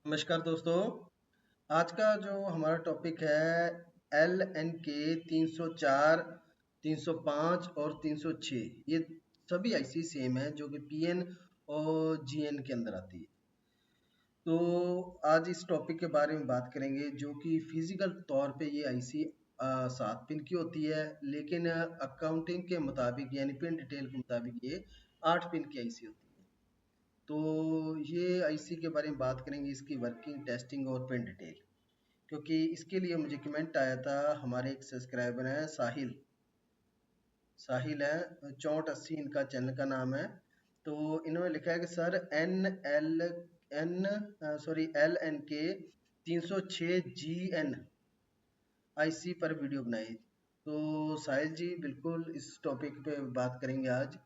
नमस्कार दोस्तों। आज का जो हमारा टॉपिक है LNK 304, 305 और 306। ये सभी आईसी सेम है जो कि PN और GN के अंदर आती है। तो आज इस टॉपिक के बारे में बात करेंगे जो कि फिजिकल तौर पे ये आईसी 7 पिन की होती है, लेकिन अकाउंटिंग के मुताबिक यानी पिन डिटेल के मुताबिक ये 8 पिन की आईसी होती है। तो ये आईसी के बारे में बात करेंगे, इसकी वर्किंग, टेस्टिंग और पिन डिटेल। क्योंकि इसके लिए मुझे कमेंट आया था, हमारे एक सब्सक्राइबर हैं साहिल। साहिल है 6480, इनका चैनल का नाम है। तो इन्होंने लिखा है कि सर LNK 306 GN आईसी पर वीडियो बनाई। तो साहिल जी, बिल्कुल इस टॉपिक पे बात करेंगे आज,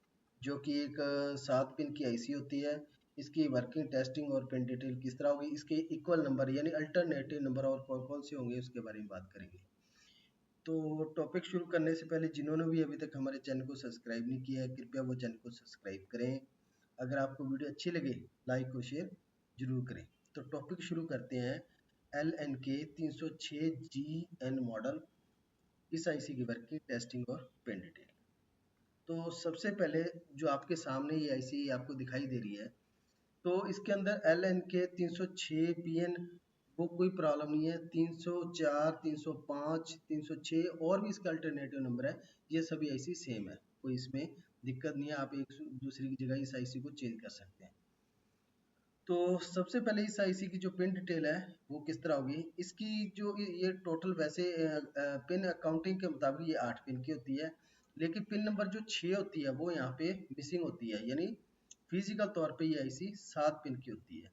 जो कि एक 7 पिन की आईसी होती है। इसकी वर्किंग, टेस्टिंग और पिन डिटेल किस तरह होगी, इसके इक्वल नंबर यानी अल्टरनेटिव नंबर और कौन कौन से होंगे उसके बारे में बात करेंगे। तो टॉपिक शुरू करने से पहले जिन्होंने भी अभी तक हमारे चैनल को सब्सक्राइब नहीं किया है, कृपया वो चैनल को सब्सक्राइब करें। अगर आपको वीडियो अच्छी लगे, लाइक और शेयर जरूर करें। तो टॉपिक शुरू करते हैं। LNK 306 GN मॉडल, इस आईसी की वर्किंग, टेस्टिंग और पिन डिटेल। तो सबसे पहले जो आपके सामने ये आईसी आपको दिखाई दे रही है, तो इसके अंदर LNK 306 PN वो कोई प्रॉब्लम नहीं है। 304, 305, 306 और भी इसका अल्टरनेटिव नंबर है, ये सभी आईसी सेम है। कोई इसमें दिक्कत नहीं है, आप एक दूसरे की जगह इस आईसी को चेंज कर सकते हैं। तो सबसे पहले इस आईसी की जो पिन डिटेल है वो किस तरह होगी, इसकी जो ये टोटल वैसे पिन अकाउंटिंग के मुताबिक ये 8 पिन की होती है, लेकिन पिन नंबर जो 6 होती है वो यहाँ पे मिसिंग होती है, यानी फिजिकल तौर पे ये आईसी 7 पिन की होती है।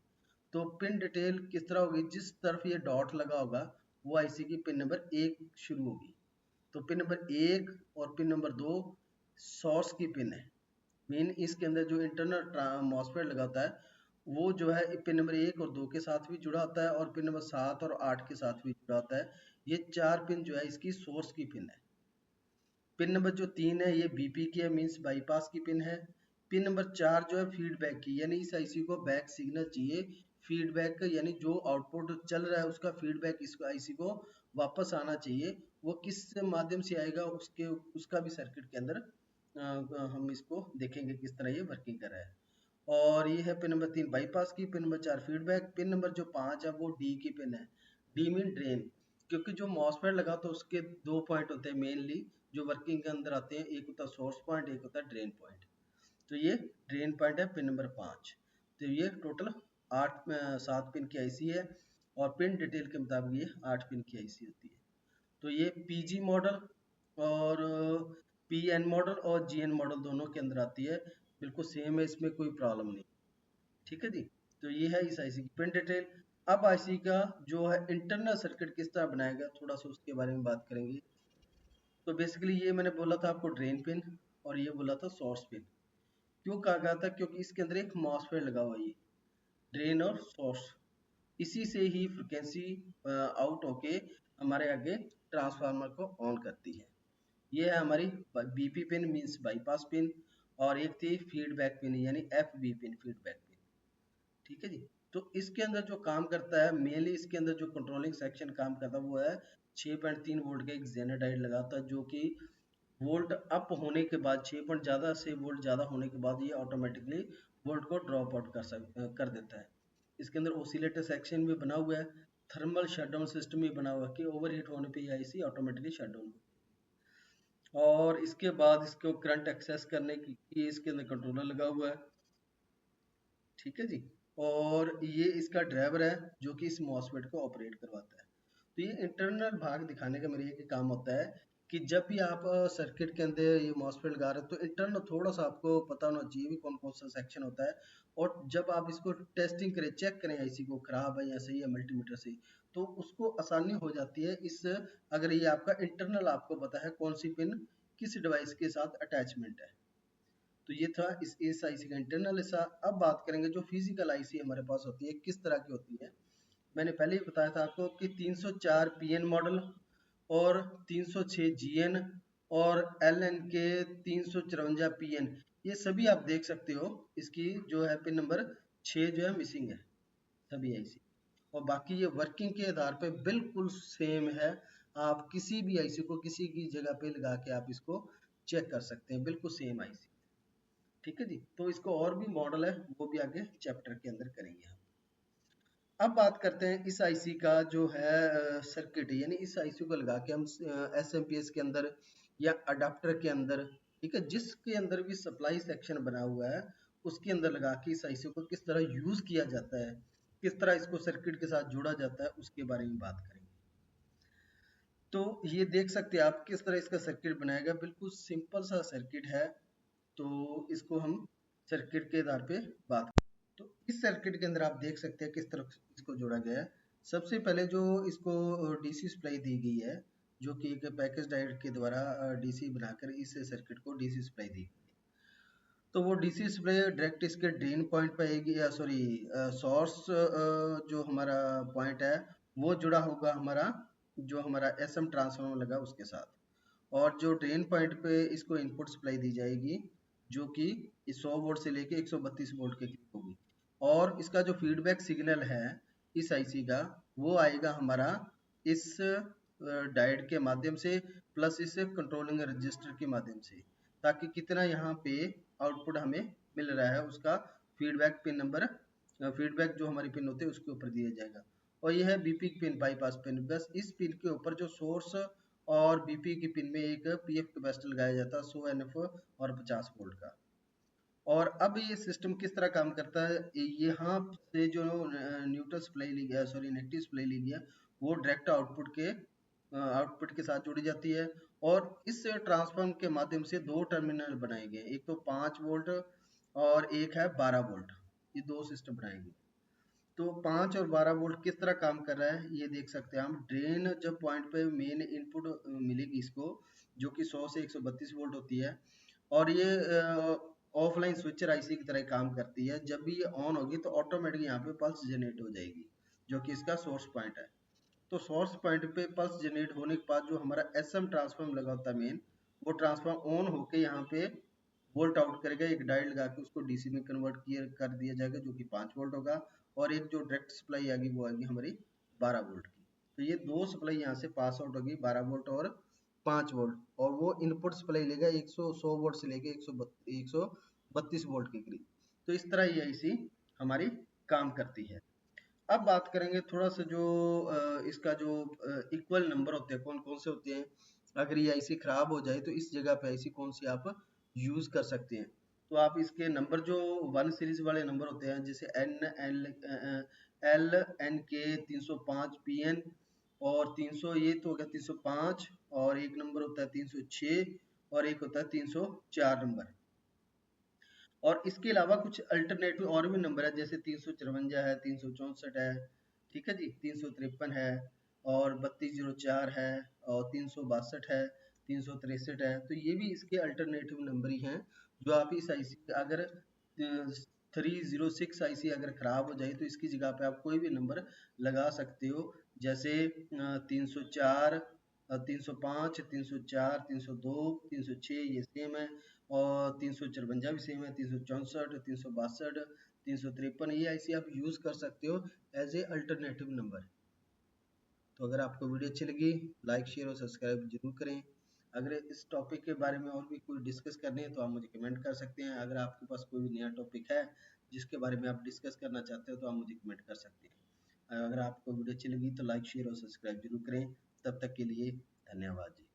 तो पिन डिटेल किस तरह होगी, जिस तरफ ये डॉट लगा होगा वो आईसी की पिन नंबर 1 शुरू होगी। तो पिन नंबर 1 और पिन नंबर 2 सोर्स की पिन है। मेन इसके अंदर जो इंटरनल मॉसफेट लगा होता है वो जो है पिन नंबर 1 और 2 के साथ भी जुड़ा होता है, और पिन नंबर 7 और 8 के साथ भी जुड़ा होता है। ये 4 पिन जो है इसकी सोर्स की पिन है। पिन नंबर जो 3 है ये बीपी की है, मीन्स बाईपास की पिन है। पिन नंबर 4 जो है फीडबैक की, यानी इस आईसी को बैक सिग्नल चाहिए। फीडबैक यानी जो आउटपुट चल रहा है उसका फीडबैक इस आईसी को वापस आना चाहिए। वो किस माध्यम से आएगा उसके उसका भी सर्किट के अंदर हम इसको देखेंगे किस तरह ये वर्किंग कर रहा है। और ये है पिन नंबर 3 बाईपास की, pin number 4 feedback, pin number जो 5 है वो डी की पिन है। डी मीन ड्रेन, क्योंकि जो मॉसफेट लगा तो उसके 2 पॉइंट होते हैं मेनली जो वर्किंग के अंदर आते हैं, एक होता है सोर्स पॉइंट, एक होता है ड्रेन पॉइंट। तो ये ड्रेन पॉइंट है पिन नंबर 5। तो ये टोटल 7 पिन की आईसी है, और पिन डिटेल के मुताबिक ये 8 पिन की आईसी होती है। तो ये पीजी मॉडल और पीएन मॉडल और जीएन मॉडल दोनों के अंदर आती है, बिल्कुल सेम है, इसमें कोई प्रॉब्लम नहीं। ठीक है जी। तो ये है इस आईसी की पिन डिटेल। अब आईसी का जो है इंटरनल सर्किट किस तरह बनाएगा, थोड़ा सा उसके बारे में बात करेंगे। तो बेसिकली ये मैंने बोला था आपको ड्रेन पिन, और ये बोला था सोर्स पिन। क्यों कहा गया था, क्योंकि इसके अंदर एक मॉसफेट लगा हुआ है, ये ड्रेन और सोर्स, इसी से ही फ्रिक्वेंसी आउट होके हमारे आगे ट्रांसफार्मर को ऑन करती है। ये है हमारी BP pin, means bypass pin, और एक थी फीडबैक पिन यानी एफबी पिन, फीडबैक पिन। ठीक है जी। तो इसके अंदर जो काम करता है मेनली, इसके अंदर जो कंट्रोलिंग सेक्शन काम करता है वो है 6.3 वोल्ट का एक जेनर डायोड लगाता है, जो कि वोल्ट अप होने के बाद 6 पॉइंट ज़्यादा से वोल्ट ज़्यादा होने के बाद ये ऑटोमेटिकली वोल्ट को ड्रॉप आउट कर देता है। इसके अंदर ओसिलेटर सेक्शन भी बना हुआ है, थर्मल शटडाउन सिस्टम भी बना हुआ है कि ओवर हीट होने पे ये आईसी ऑटोमेटिकली शटडाउन हो। और इसके बाद इसको करंट एक्सेस करने की इसके अंदर कंट्रोलर लगा हुआ है। ठीक है जी। और ये इसका ड्राइवर है जो कि इस मॉसफेट को ऑपरेट करवाता है। तो ये इंटरनल भाग दिखाने का मेरा एक काम होता है कि जब भी आप सर्किट के अंदर ये मॉसफेट लगा रहे हो तो इंटरनल थोड़ा सा आपको पता होना चाहिए भी कौन कौन सा सेक्शन होता है। और जब आप इसको टेस्टिंग करें, चेक करें आईसी को खराब है या सही है मल्टीमीटर से, तो उसको आसानी हो जाती है इस, अगर ये आपका इंटरनल आपको पता है कौन सी पिन किस डिवाइस के साथ अटैचमेंट है। तो ये था इस आईसी का इंटरनल हिस्सा। अब बात करेंगे जो फिजिकल आईसी हमारे पास होती है किस तरह की होती है। मैंने पहले ही बताया था आपको कि 304 पीएन मॉडल और 306 जीएन और एलएन के 354 पीएन, ये सभी आप देख सकते हो। इसकी जो है पिन नंबर 6 जो है मिसिंग है सभी आईसी। और बाकी ये वर्किंग के आधार पे बिल्कुल सेम है। आप किसी भी आईसी को किसी की जगह पे लगा के आप इसको चेक कर सकते हैं, बिल्कुल सेम आईसी। ठीक है जी, तो इसको और भी मॉडल है, वो भी आगे चैप्टर के अंदर करेंगे हम। अब बात करते हैं इस आईसी का जो है सर्किट, यानी इस आईसी को लगा के हम एसएमपीएस के अंदर या अडाप्टर के अंदर, ठीक है, जिसके अंदर भी सप्लाई सेक्शन बना हुआ है उसके अंदर लगा के इस आईसी को किस तरह यूज किया जाता है, किस तरह इसको सर्किट के साथ जोड़ा जाता है, उसके बारे में बात करेंगे। तो ये देख सकते हैं आप किस तरह इसका सर्किट बनाएगा, बिल्कुल सिंपल सा सर्किट है। तो इसको हम सर्किट के आधार पे बात करें। तो इस सर्किट के अंदर आप देख सकते हैं किस तरह इसको जोड़ा गया है। सबसे पहले जो इसको डीसी सप्लाई दी गई है, जो कि एक पैकेज डायोड के द्वारा डीसी बनाकर इस सर्किट को डीसी सप्लाई दी। तो वो डीसी सप्लाई डायरेक्ट इसके ड्रेन पॉइंट पे आएगी, या सॉरी सोर्स जो हमारा पॉइंट है वो जुड़ा होगा हमारा जो हमारा एसएम ट्रांसफार्मर लगा उसके साथ, और जो ड्रेन पॉइंट पे इसको इनपुट सप्लाई दी जाएगी जो कि 100 वोल्ट से लेके 132 वोल्ट के करीब होगी, और इसका जो फीडबैक सिग्नल है इस आईसी का वो आएगा हमारा इस डायोड के माध्यम से प्लस इस कंट्रोलिंग रजिस्टर के माध्यम से, ताकि कितना यहाँ पे आउटपुट हमें मिल रहा है उसका फीडबैक पिन नंबर, फीडबैक जो हमारी पिन होते हैं उसके ऊपर दिया जाएगा। और यह है बीपी पिन, बाईपास पिन, बस इस पिन के ऊपर जो सोर्स और बीपी की पिन में एक पीएफ कैपेसिटर लगाया जाता है 100 एनएफ और 50 वोल्ट का। और अब ये सिस्टम किस तरह काम करता है, यहाँ से जो न्यूट्रल सप्लाई ली गया, सॉरी नेगेटिव सप्लाई ली गया, वो डायरेक्ट आउटपुट के साथ जुड़ी जाती है, और इस ट्रांसफार्म के माध्यम से दो टर्मिनल बनाए गए, एक तो 5 वोल्ट और एक है 12 वोल्ट, ये दो सिस्टम बनाए गए। तो 5 और 12 वोल्ट किस तरह काम कर रहा है ये देख सकते हैं हम। ड्रेन जब पॉइंट पे मेन इनपुट मिलेगी इसको, जो कि 100 से 132 वोल्ट होती है, और ये ऑफलाइन स्विचर आईसी की तरह काम करती है। जब भी ये ऑन होगी तो ऑटोमेटिक यहाँ पे पल्स जनरेट हो जाएगी, जो कि इसका सोर्स पॉइंट है। तो सोर्स पॉइंट पे पल्स जनरेट होने के बाद जो हमारा एसएम ट्रांसफार्म लगा होता है मेन, वो ट्रांसफार्म ऑन होके यहाँ पे वोल्ट आउट करेगा, एक डायोड लगा के उसको डीसी में कन्वर्ट कर दिया जाएगा जो कि 5 वोल्ट होगा, और एक जो डायरेक्ट सप्लाई आएगी वो आएगी हमारी 12 वोल्ट की। तो ये दो सप्लाई यहाँ से पास आउट होगी, 12 वोल्ट और 5 वोल्ट, और वो इनपुट सप्लाई लेगा 100 वोल्ट से लेके 132 वोल्ट के करीब। तो इस तरह ये आईसी हमारी काम करती है। अब बात करेंगे थोड़ा सा जो इसका जो इक्वल नंबर होते हैं कौन कौन से होते हैं, अगर ये आईसी खराब हो जाए तो इस जगह पे आईसी कौन सी आप यूज कर सकते हैं। तो आप इसके नंबर जो 1 सीरीज वाले नंबर होते हैं, जैसे LNK 305 PN और 300, ये तो हो गया 305, और एक नंबर होता है 306, और एक होता है 304 नंबर। और इसके अलावा कुछ अल्टरनेटिव और भी नंबर है, जैसे 354 है, 364 है, ठीक है जी, 353 है, और 3204 है, और 362 है, 363 है। तो ये भी इसके अल्टरनेटिव नंबर ही हैं, जो आप इस आईसी अगर 306 आईसी अगर खराब हो जाए तो इसकी जगह पे आप कोई भी नंबर लगा सकते हो, जैसे 304, 305, 304, 302, 306 ये सेम है, और 354 भी सेम है, 364, 362, 353, ये ऐसे आप यूज़ कर सकते हो एज ए अल्टरनेटिव नंबर। तो अगर आपको वीडियो अच्छी लगी, लाइक शेयर और सब्सक्राइब जरूर करें। अगर इस टॉपिक के बारे में और भी कोई डिस्कस करनी है तो आप मुझे कमेंट कर सकते हैं। अगर आपके पास कोई नया टॉपिक है जिसके बारे में आप डिस्कस करना चाहते हो तो आप मुझे कमेंट कर सकते हैं। अगर आपको वीडियो अच्छी लगी तो लाइक शेयर और सब्सक्राइब जरूर करें। तब तक के लिए धन्यवाद जी।